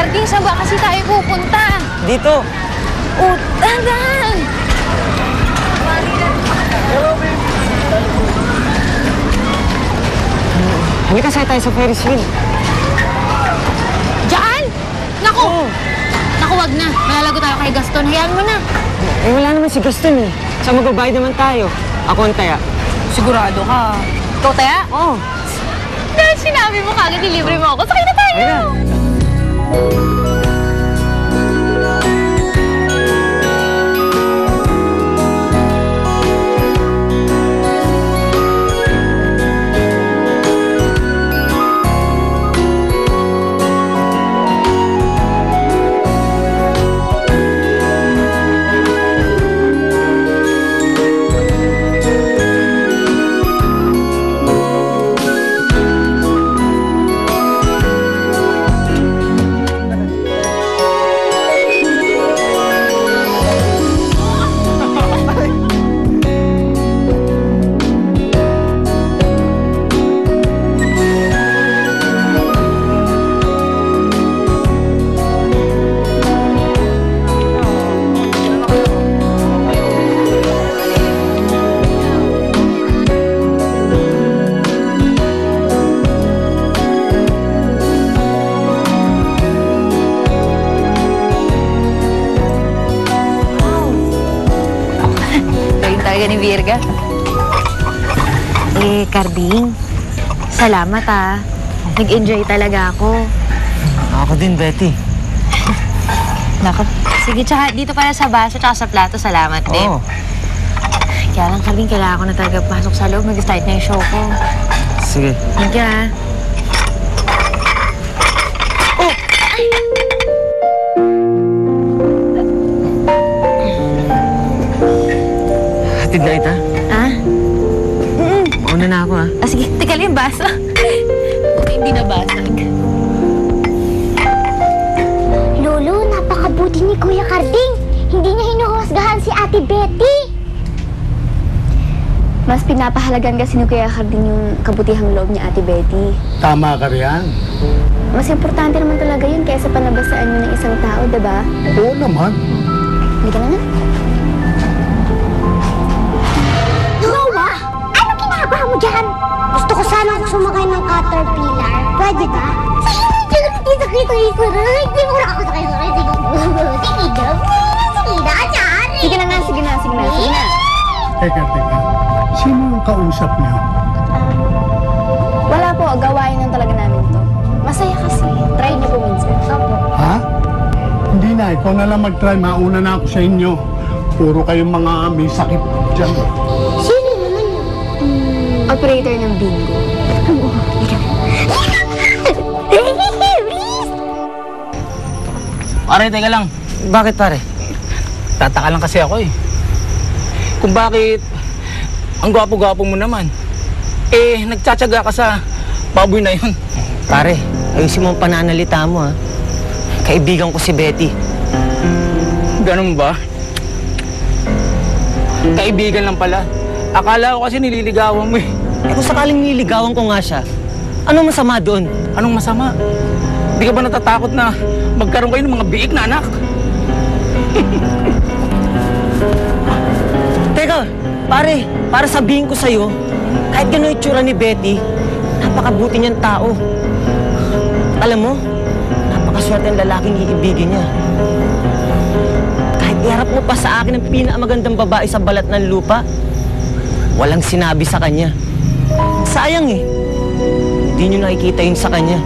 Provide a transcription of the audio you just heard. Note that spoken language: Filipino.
Carding, saan ba kasi tayo pupunta? Dito. Oh, dahan! Halika sa'yo tayo sa Ferris wheel. Diyan? Naku! Oo. Naku, wag na. Malalago tayo kay Gaston. Hayaan mo na. Eh, wala naman si Gaston eh. Sa magbabayad naman tayo. Ako ang taya. Sigurado ka. Ikaw, Taya? Oo. Dahil sinabi mo kagad, ilibre mo ako. Sakay na tayo! Halika. Talaga ni Virga. Carding, salamat ah. Nag-enjoy talaga ako. Ako din, Betty. Nako. Sige, tsaka dito pala sa baso tsaka sa plato, salamat din. Oo. Kaya lang, Carding, kailangan ko na talaga pasok sa loob. Mag-start na yung show ko. Sige. Thank you ah. Hatid na kita. Ah? Mauna na ako, ha? Ah, sige, teka lang yung baso. Buti hindi nabasag. Lolo, napakabuti ni Kuya Carding. Hindi niya hinuhusgahan si Ate Betty. Mas pinapahalagan kasi ni Kuya Carding yung kabutihang loob niya, Ate Betty. Tama ka riyan. Mas importante naman talaga yun kaysa panabasaan mo ng isang tao, diba? Oo naman. Hindi ka na nga. Noah, ano ginagawa mo dyan? Gusto ko sana sumakay ng caterpillar. Pwede ba? Hindi sakit-sakit na. Hindi mo na ako sakit-sakit. Sige na. Sige na, Chari. Sige na nga, sige na, sige na, sige na. Teka. Sino yung kausap niyo? Wala po, gawain lang talaga namin to. Masaya kasi. Try niyo po minsan. Opo. Ha? Hindi na. Ikaw na lang mag-try. Mauna na ako sa inyo. Puro kayong mga may sakit dyan. Sino naman yun? Operator ng bingo. Pare, teka lang. Bakit, pare? Tataka lang kasi ako eh. Kung bakit ang gwapo-gwapo mo naman. Eh, nagtsatsaga ka sa baboy na yun. Pare, ayusin mo ang pananalita mo, ha? Kaibigan ko si Betty. Ganun ba? Kaibigan lang pala. Akala ko kasi nililigawan mo eh. Eh kung sakaling niligawan ko nga siya, ano masama doon? Anong masama? Di ka ba natatakot na magkaroon kayo ng mga biik na anak? Teka, pare, para sabihin ko sa'yo, kahit gano'n itsura ni Betty, napakabuti niyang tao. At alam mo, napakaswerte ang lalaking iibigin niya. Kahit iharap mo pa sa akin ang pinakamagandang babae sa balat ng lupa, walang sinabi sa kanya. Sayang eh, hindi niyo nakikita yun sa kanya.